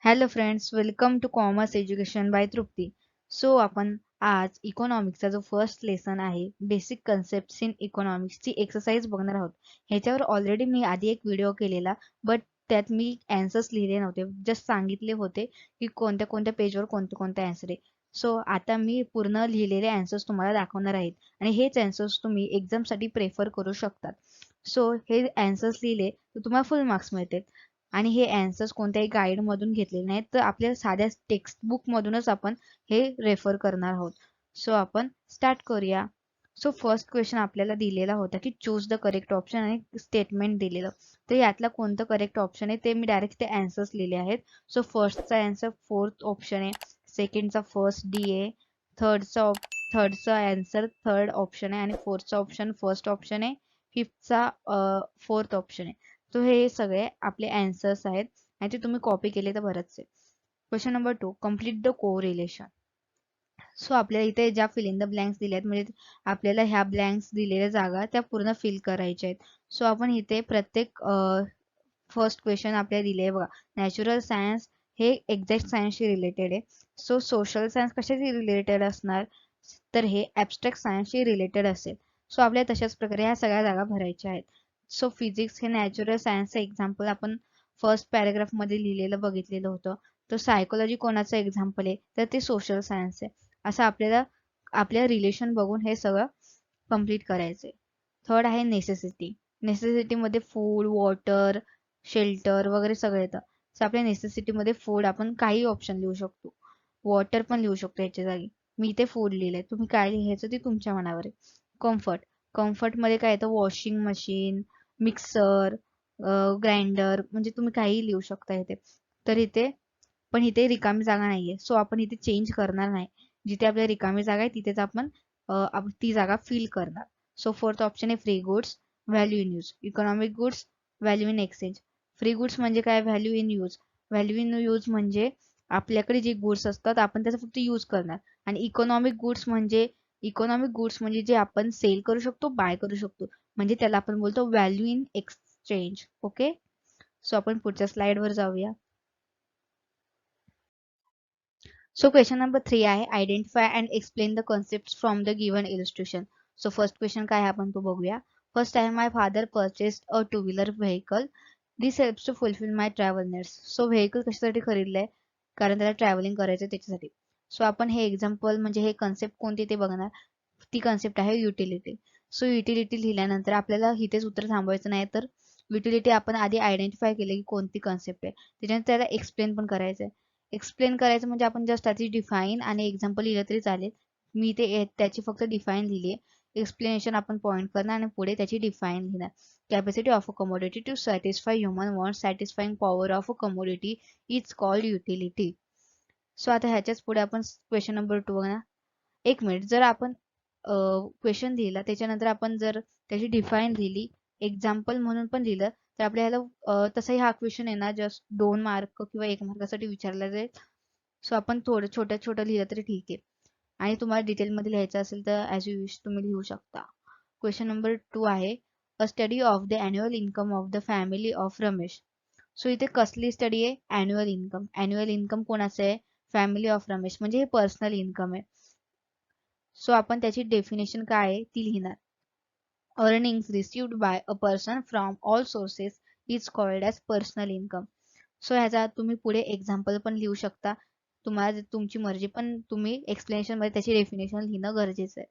Hello friends, welcome to commerce education by Trupti. So आपण आज इकॉनॉमिक्सचा जो फर्स्ट लेसन आहे बेसिक कन्सेप्ट्स इन इकॉनॉमिक्सची एक्सरसाइज बघणार आहोत. ह्याच्यावर ऑलरेडी मी आधी एक व्हिडिओ केलेला, बट त्यात मी अँसर्स लिहिले नव्हते, जस्ट सांगितले होते की कोणत्या कोणत्या पेजवर कोणते कोणते अँसर आहे. सो आता मी पूर्ण लिहिलेले अँसर्स तुम्हाला दाखवणार आहेत आणि हेच अँसर्स तुम्ही एक्झामसाठी प्रेफर करू शकतात. सो हे अँसर्स लिहिले तर तुम्हाला फुल मार्क्स मिळतील. आणि हे अँसर्स कोणत्याही गाईडमधून घेतलेले नाहीत, तर आपल्या साध्या टेक्स्टबुकमधूनच आपण हे रेफर करणार आहोत. सो आपण स्टार्ट करूया. सो फर्स्ट क्वेश्चन आपल्याला दिलेला होता की चूज द करेक्ट ऑप्शन आणि स्टेटमेंट दिलेलं. तर यातला कोणतं करेक्ट ऑप्शन आहे ते मी डायरेक्ट ते अँसर्स लिहिले आहेत. सो फर्स्टचा अँसर फोर्थ ऑप्शन आहे, सेकंडचा फर्स्ट डी आहे, थर्डचा अँसर थर्ड ऑप्शन आहे आणि फोर्थचा ऑप्शन फर्स्ट ऑप्शन आहे, फिफ्थचा फोर्थ ऑप्शन आहे. तो हे सगळे आपले अँसर्स आहेत आणि ते तुम्ही कॉपी केले तर बरंच आहे. Question number 2, complete the correlation. So आपल्याला इथे ज्या फिल इन द ब्लँक्स दिल्या आहेत, म्हणजे आपल्याला ह्या ब्लँक्स दिलेल्या जागा त्या पूर्ण फिल करायच्या आहेत. सो आपण इथे प्रत्येक फर्स्ट क्वेश्चन आपल्याला दिले आहे बघा. नॅचरल सायन्स हे एक्झॅक्ट सायन्सशी रिलेटेड आहे. सो सोशल सायन्स कशाशी रिलेटेड असणार, तर हे ॲब्स्ट्रॅक्ट सायन्सशी रिलेटेड असेल. सो आपल्याला तशाच प्रकारे ह्या सगळ्या जागा भरायच्या आहेत. सो फिजिक्स हे नॅचरल सायन्सचं एक्झाम्पल आपण फर्स्ट पॅराग्राफमध्ये लिहिलेलं बघितलेलं होतं. तर सायकोलॉजी कोणाचं एक्झाम्पल आहे, तर ते सोशल सायन्स आहे. असं आपल्याला आपल्या रिलेशन बघून हे सगळं कम्प्लीट करायचं आहे. थर्ड आहे नेसेसिटी. नेसेसिटीमध्ये फूड, वॉटर, शेल्टर वगैरे सगळं येतं. सो आपल्या नेसेसिटीमध्ये फूड आपण काही ऑप्शन लिहू शकतो, वॉटर पण लिहू शकतो याच्या जागी. मी इथे फूड लिहिलंय, तुम्ही काय लिहायचं ते तुमच्या मनावर आहे. कम्फर्ट. कम्फर्टमध्ये काय येतं, वॉशिंग मशीन, मिक्सर, ग्राइंडर, म्हणजे तुम्ही काहीही लिहू शकता इथे. तर इथे पण इथे रिकामी जागा नाहीये, सो आपण इथे चेंज करणार नाही. जिथे आपल्या रिकामी जागा आहे तिथेच आपण ती जागा फिल करणार. सो फोर्थ ऑप्शन आहे free goods, value in use. Economic goods, value in exchange. Free goods म्हणजे काय, value in use. Value in use म्हणजे आपल्याकडे जे गुड्स असतात आपण त्याचा फक्त यूज करणार. आणि इकॉनॉमिक गुड्स म्हणजे जे आपण सेल करू शकतो, बाय करू शकतो, म्हणजे त्याला आपण बोलतो value in exchange. Okay. So आपण पुढच्या स्लाइडवर जाऊया. सो क्वेश्चन नंबर 3 आहे, identify and explain the concept from the given illustration. So first question काय आहे आपण तो बघूया. फर्स्ट आहे, my father purchased a two wheeler vehicle. This helps to fulfil my travel needs. So vehicle कशासाठी खरीदलंय, कारण त्याला ट्रॅव्हलिंग करायचं त्याच्यासाठी. सो आपण हे एक्झाम्पल म्हणजे हे कन्सेप्ट कोणती ते बघणार. ती कन्सेप्ट आहे युटिलिटी. सो युटिलिटी लिहिल्यानंतर आपल्याला इथेच उत्तर थांबवायचं नाही, तर युटिलिटी आपण आधी आयडेंटिफाय केले की कोणती कन्सेप्ट आहे, त्याच्यानंतर त्याला एक्सप्लेन पण करायचं आहे. एक्सप्लेन करायचं म्हणजे आपण जस्ट त्याची डिफाईन आणि एक्झाम्पल लिहिलं तरी चालेल. मी ते त्याची फक्त डिफाईन लिहिली आहे. एक्सप्लेनेशन आपण पॉईंट करणार आणि पुढे त्याची डिफाईन लिहिणार. Capacity of a commodity to satisfy human want, satisfying power of a commodity is called utility. So आता ह्याच्याच पुढे आपण क्वेश्चन नंबर 2 बघा. एक मिनिट, जर आपण क्वेश्चन लिहिला त्याच्यानंतर आपण जर त्याची डिफाईन लिहिली, एक्झाम्पल म्हणून पण लिहिलं, तर आपल्याला तसाही हा क्वेश्चन आहे ना जस्ट 2 मार्क किंवा 1 मार्कासाठी विचारला जाईल. सो आपण थोडं छोट्या छोटं लिहिलं तरी ठीक आहे. आणि तुम्हाला डिटेलमध्ये लिहायचं असेल तर ॲज यू विश तुम्ही लिहू शकता. क्वेश्चन नंबर 2 आहे, अ study of the annual income of the family of Ramesh. So इथे कसली स्टडी आहे, अॅन्युअल इन्कम. अॅन्युअल इन्कम कोणाचं आहे, फॅमिली ऑफ रमेश, म्हणजे हे पर्सनल इन्कम आहे. सो आपण त्याची डेफिनेशन काय आहे ती लिहिणार. Earnings received by a person from all sources is called as personal income. So ह्याचा तुम्ही पुढे एक्झाम्पल पण लिहू शकता, तुम्हाला तुमची मर्जी, पण तुम्ही एक्सप्लेनेशन मध्ये त्याची डेफिनेशन लिहिणं गरजेचं आहे.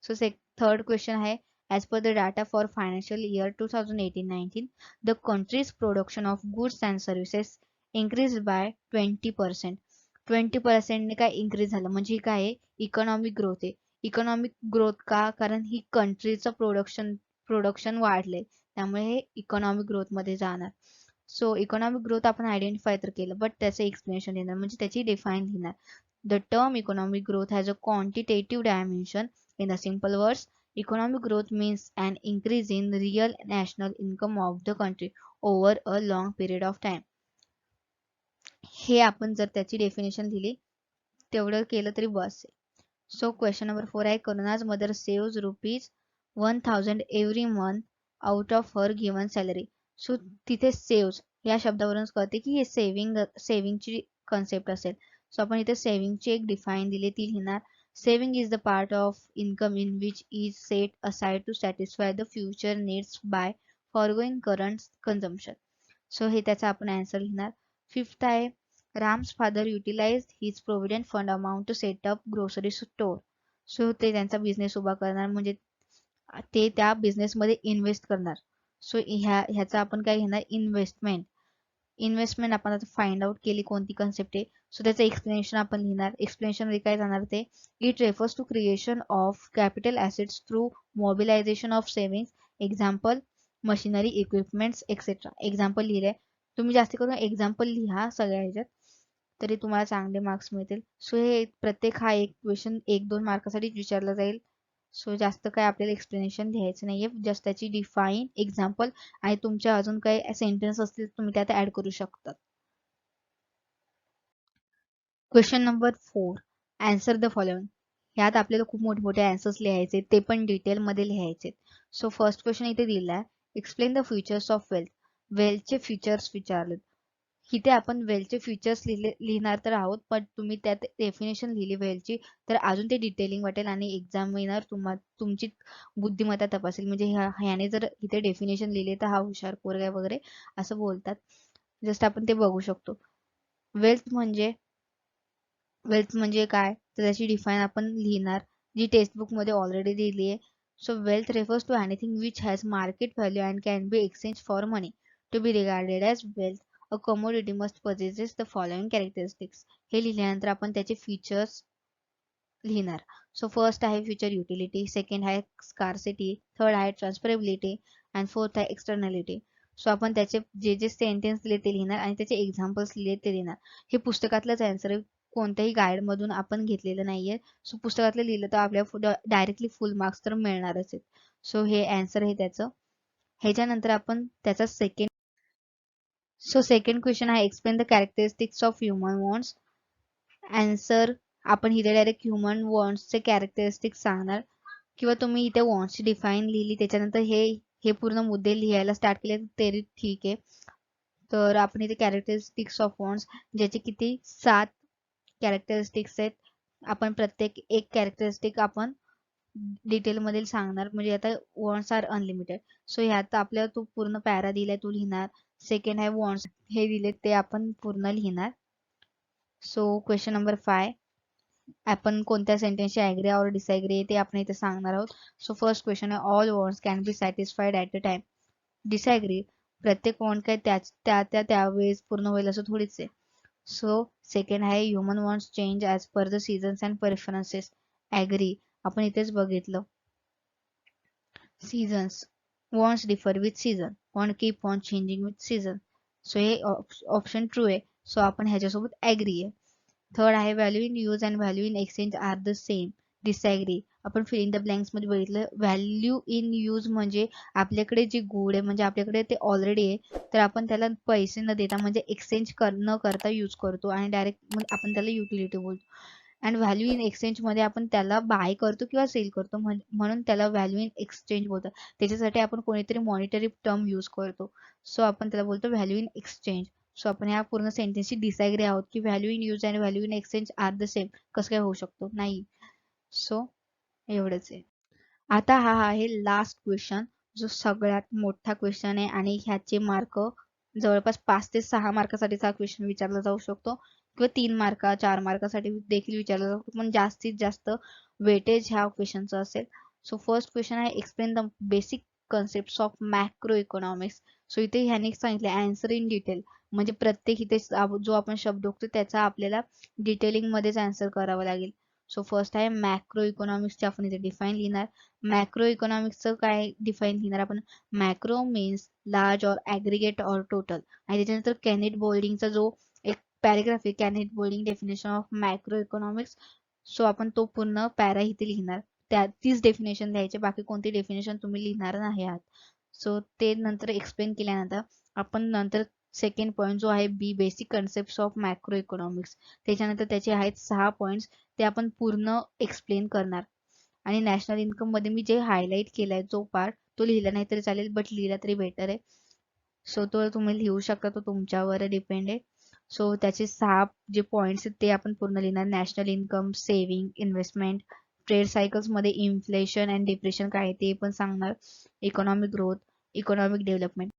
सो थर्ड क्वेश्चन आहे, as per the data for financial year 2018-19 the country's production of goods and services increase by 20%. 20%ने काय इन्क्रीज झालं, म्हणजे काय आहे, इकॉनॉमिक ग्रोथ आहे. इकॉनॉमिक ग्रोथ का, कारण ही कंट्रीचं प्रोडक्शन वाढलंय, त्यामुळे हे इकॉनॉमिक ग्रोथ मध्ये जाणार. सो इकॉनॉमिक ग्रोथ आपण आयडेंटिफाय तर केलं, बट त्याचं एक्सप्लेनेशन लिहिणार, म्हणजे त्याची डिफाईन लिहिणार. The term economic growth has a quantitative dimension. In the simple words, economic growth means an increase in real national income of the country over a long period of time. हे आपण जर त्याची definition लिहिली, तेवढं केलं तरी बस आहे. So question number 4 आहे, Karuna's mother saves ₹1000 every month out of her given salary. So तिथे सेव्स या शब्दावरूनच कळते की हे सेव्हिंगची कन्सेप्ट असेल. सो आपण इथे सेव्हिंगची एक डिफाईन दिली ती लिहिणार. Saving is the part of income in which is set aside to satisfy the future needs by foregoing current consumption. So हे त्याचा आपण आन्सर लिहिणार. फिफ्थ आहे Ram's father utilize his provident fund amount to set up grocery store. So ते त्यांचा business उभा करणार, म्हणजे ते त्या बिझनेसमध्ये इन्व्हेस्ट करणार. सो ह्याचा आपण काय घेणार, इन्व्हेस्टमेंट. इन्व्हेस्टमेंट आपण आता फाइंड आउट केली कोणती कन्सेप्ट आहे. सो त्याचं एक्सप्लेनेशन आपण लिहिणार. एक्सप्लेनेशन मध्ये काय जाणार ते, it refers to creation of capital assets through mobilization of savings. Example machinery, equipments etcetera. Example लिहिलंय. तुम्ही जास्त करून एक्झाम्पल लिहा सगळ्या ह्याच्यात, तरी तुम्हाला चांगले मार्क्स मिळतील. सो हे प्रत्येक हा एक क्वेश्चन 1-2 मार्कासाठी विचारला जाईल. सो जास्त काय आपल्याला एक्सप्लेनेशन लिहायचं नाहीये, जस्ट त्याची डिफाईन, एक्झाम्पल आणि तुमच्या अजून काही सेंटेन्स असतील तुम्ही त्यात ऍड करू शकता. Question number 4, answer the following. यात आपल्याला खूप मोठे मोठे आन्सर्स लिहायचे, ते पण डिटेलमध्ये लिहायचे. सो फर्स्ट क्वेश्चन इथे दिलाय, explain the features of wealth. वेल्थचे फीचर्स विचारलेत. इथे आपण वेल्थचे फीचर्स लिहिणार तर आहोत, पण तुम्ही त्यात डेफिनेशन लिहिली वेल्थची तर अजून ते डिटेलिंग वाटेल आणि एक्झामिनर तुमची बुद्धिमत्ता तपासेल. म्हणजे ह्याने जर इथे डेफिनेशन लिहिले तर हा हुशार पोरगा वगैरे असं बोलतात. जस्ट आपण ते बघू शकतो. वेल्थ म्हणजे काय तर त्याची डिफाईन आपण लिहिणार, जी टेक्स्टबुक मध्ये ऑलरेडी दिली आहे. So wealth refers to anything which has market value and can be exchange for money. To be regarded as wealth a commodity must possesses the following characteristics. हे लिहिल्यानंतर आपण त्याचे फीचर्स लिहिणार. सो फर्स्ट आहे future utility, second आहे scarcity, third आहे transferability and fourth आहे एक्सटर्नॅलिटी. So आपण त्याचे जे जे सेंटेन्स दिले ते लिहिणार आणि त्याचे एक्झाम्पल्स लिहिले ते लिहिणार. हे पुस्तकातलंच आन्सर आहे, कोणत्याही गाईड मधून आपण घेतलेलं नाहीये. सो पुस्तकातलं लिहिलं तर आपल्याला डायरेक्टली फुल मार्क्स तर मिळणारच आहेत. सो हे आन्सर आहे त्याचं. ह्याच्यानंतर आपण त्याचा सेकंड क्वेश्चन आहे, explain the characteristics of human wants. Answer आपण इथे डायरेक्ट ह्युमन वॉन्ट्सचे कॅरेक्टरिस्टिक्स सांगणार, किंवा तुम्ही इथे वॉन्ट्सची डिफाईन लिहिली त्याच्यानंतर हे हे पूर्ण मुद्दे लिहायला स्टार्ट केले तरी ठीक आहे. तर आपण इथे कॅरेक्टरिस्टिक्स ऑफ वॉन्ट्स, ज्याचे किती 7 कॅरेक्टरिस्टिक्स आहेत. आपण प्रत्येक एक कॅरेक्टरिस्टिक आपण डिटेलमध्ये सांगणार. म्हणजे आता वॉन्ट्स आर अनलिमिटेड. सो ह्यात आपल्याला तो पूर्ण पॅरा दिलाय तो लिहिणार. सेकंड आहे वॉन्ट्स, हे दिले ते आपण पूर्ण लिहिणार. सो क्वेश्चन नंबर 5, आपण कोणत्या सेंटेन्सची ॲग्री और डिसॲग्री ते आपण इथे सांगणार आहोत. सो फर्स्ट क्वेश्चन आहे, all wants can be satisfied at a time. Disagree, प्रत्येक वॉन्ट काय त्यावेळेस पूर्ण होईल असं थोडीच आहे. सो सेकंड आहे, human wants change as per the seasons and preferences. Agree, आपण इथेच बघितलं. Seasons, wants differ with season, want keep on changing with season. So हे ऑप्शन ट्रू आहे. सो आपण ह्याच्यासोबत ॲग्री आहे. थर्ड आहे, value in use and value in exchange are the same. Disagree, आपण फिल इन द ब्लँक्स मध्ये बघितलं. Value in use म्हणजे आपल्याकडे जे गुड आहे, म्हणजे आपल्याकडे ते ऑलरेडी आहे, तर आपण त्याला पैसे न देता म्हणजे एक्सचेंज न करता यूज करतो आणि डायरेक्ट आपण त्याला युटिलिटी बोलतो. अँड व्हॅल्यू इन एक्सचेंज मध्ये आपण त्याला बाय करतो किंवा सेल करतो, म्हणून त्याला व्हॅल्यू इन एक्सचेंज बोलतात. त्याच्यासाठी आपण कोणीतरी मॉनिटरी टर्म यूज करतो. सो आपण त्याला बोलतो व्हॅल्यू इन एक्सचेंज. सो आपण ह्या पूर्ण सेंटेन्सची डिसॲग्री आहोत की value in use and value in exchange are the same. कसं काय होऊ शकतो, नाही. सो एवढंच आहे. आता हा आहे लास्ट क्वेश्चन, जो सगळ्यात मोठा क्वेश्चन आहे आणि ह्याचे मार्क जवळपास 5 ते 6 मार्कासाठीचा हा क्वेश्चन विचारला जाऊ शकतो, किंवा 3 मार्क 4 मार्कासाठी देखील विचारला जाऊ शकतो, पण जास्तीत जास्त वेटेज ह्या क्वेश्चनचं असेल. सो फर्स्ट क्वेश्चन आहे, explain the basic concept of macro economics. So इथे ह्याने सांगितलं आन्सर इन डिटेल, म्हणजे प्रत्येक इथे जो आपण शब्द बघतो त्याचा आपल्याला डिटेलिंग मध्येच आन्सर करावा लागेल. सो फर्स्ट आहे मॅक्रो इकॉनॉमिक्सचे आपण इथे डिफाईन लिहिणार. मॅक्रो इकॉनॉमिक्सचं काय डिफाईन लिहिणार आपण, macro means large or aggregate or total. आणि त्याच्यानंतर कॅनेट बोल्डिंगचा जो एक पॅरेग्राफ आहे, Kenneth Boulding definition of macro economics. So आपण तो पूर्ण पॅरा इथे लिहिणार, तीच डेफिनेशन द्यायची, बाकी कोणती डेफिनेशन तुम्ही लिहिणार नाही आहात. सो ते नंतर एक्सप्लेन केल्यानंतर आपण नंतर सेकंड पॉईंट जो आहे B, basic concept of macro economics, त्याच्यानंतर त्याचे आहेत 6 पॉईंट्स, ते आपण पूर्ण एक्सप्लेन करणार. आणि नॅशनल इन्कम मध्ये मी जे हायलाईट केलाय जो पार्ट, तो लिहिला नाही तरी चालेल, बट लिहिला तरी बेटर आहे. सो तो तुम्ही लिहू शकता, तो तुमच्यावर डिपेंड आहे. सो त्याचे 6 जे पॉईंट्स आहेत ते आपण पूर्ण लिहिणार. National income, saving, investment, trade सायकल्समध्ये इन्फ्लेशन अँड डिप्रेशन काय आहे ते पण सांगणार. Economic growth, economic development.